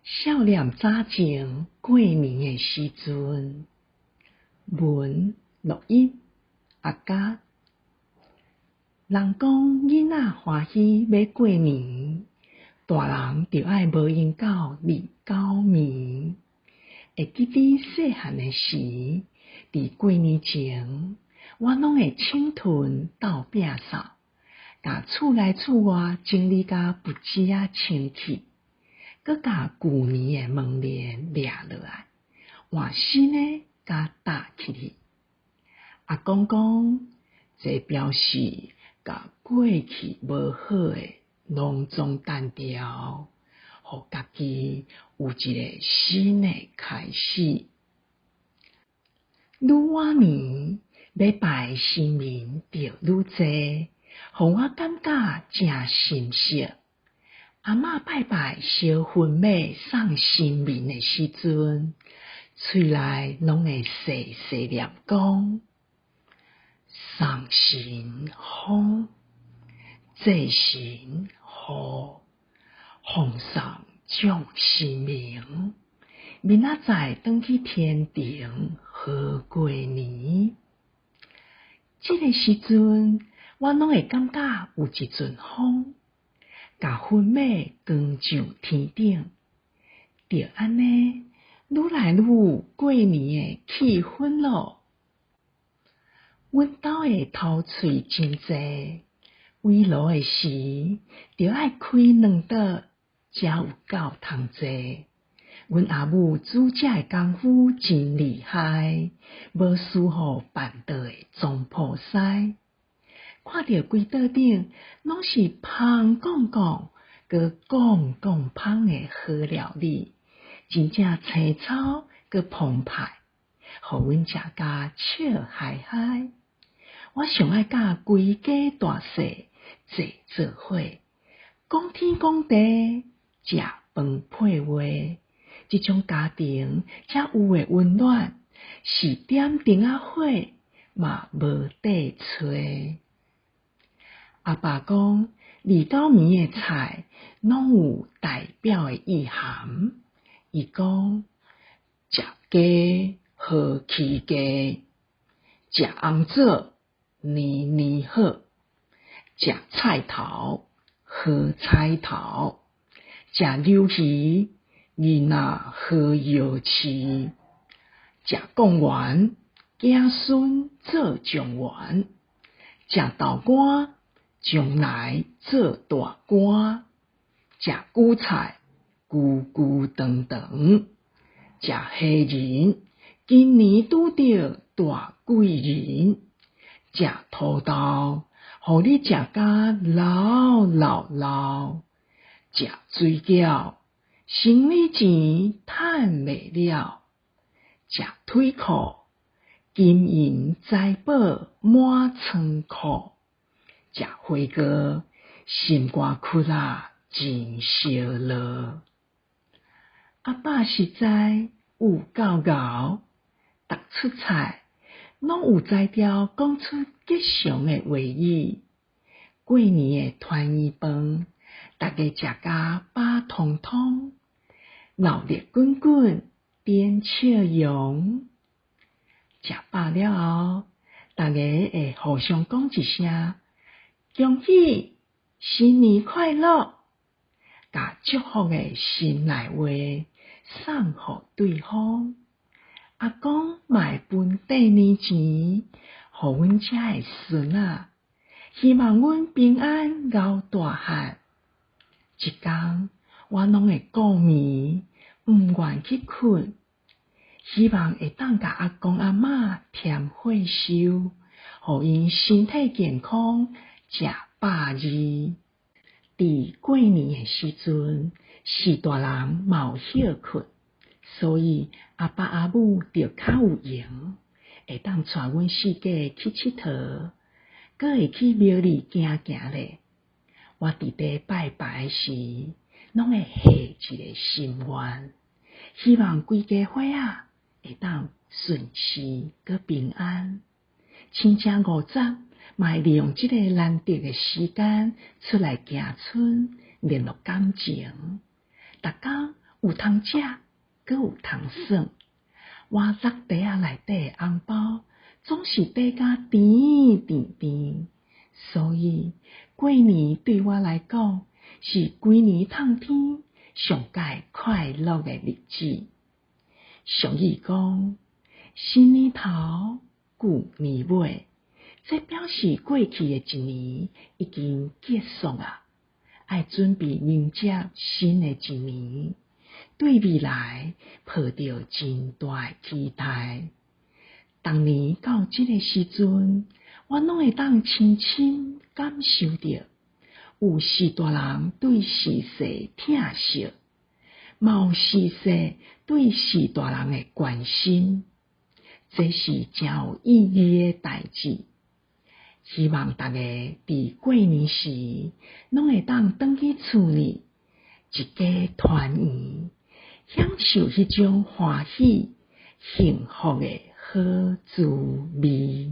少年早前过年的时阵，文录音阿甲。人讲囡仔欢喜要过年，大人就爱无闲到29暝。会记得细汉的时，伫过年前，我拢会清屯斗摒扫，甲厝内厝外整理甲不止啊清气，佮甲旧年的门帘掠落来，换新的甲搭起去。阿公讲，这表示甲过去无好的拢总单调，互家己有一个新的开始。愈晚年要拜神明就愈侪，互我感觉正神圣。阿嬷拜拜烧粉马送神明的时阵，喙内拢会细细念讲：送神风，祭神雨，奉上众神明，明仔载转去天庭好过年。这个时阵，我拢会感觉有一阵风，甲粉马扛上天顶，就安尼愈来愈有过年的气氛咯。阮兜的头喙真济，围炉的时就爱开2桌，才有够通坐。阮阿母煮食的功夫真厉害，无输互办桌的总铺师。看到规桌顶拢是香讲讲，佮讲讲香的好料理，真正青草佮澎湃，互阮食甲笑嗨嗨。我上爱甲规家大细坐做伙，讲天讲地，食饭配话，这种家庭才有的温暖，是点灯仔火嘛无地吹。阿爸讲，29暝的菜拢有代表的意涵。伊讲，食鸡好起家，食红枣年年好，食菜头好菜头，食柳鱼囡仔好摇饲，食贡丸子孙做状元，食豆干将来做大官，食韭菜久久长长，食虾仁今年拄着大贵人，食土豆互你食甲老老老，食水饺生理钱趁袂了，食腿裤金银财宝满仓库，食花糕心肝窟仔真烧落。阿爸实在有够敖，逐出菜拢有才调讲出吉祥的话语。过年的团圆饭，大家食甲饱通通，热烈滚滚变笑容。食饱了后，大家会互相讲一声恭喜新年快乐，甲祝福的心内话送互对方。阿公嘛会分过年钱，互阮遮的孙仔，希望阮平安熬大汉。一天我拢会顾眠，毋愿去困，希望会当甲阿公阿嬷添岁寿，互因身体健康，食饱字。伫过年的时阵，是大人嘛有歇困，所以阿爸阿母就较有闲，会当带阮四家去佚佗，阁会去庙里行行咧。我伫咧拜拜时，拢会下一个心愿，希望规家伙仔会当顺时阁平安。亲戚50嘛会利用这个难得的时间出来行村联络感情，逐工有通食，阁有通耍。我扎袋仔内底红包总是底甲甜甜甜，所以过年对我来讲是规年通天上界快乐的日子。俗语讲，新年头，旧年尾，这表示过去的一年已经结束啊，要准备迎接新的一年，对未来抱着真大的期待。当年到这个时阵，我拢会当深深感受到，有士大人对逝世疼惜，嘛有逝世对士大人的关心，这是真有意义的代志。希望大家伫过年时，拢会当返去厝里，一家团圆，享受迄种欢喜、幸福的好滋味。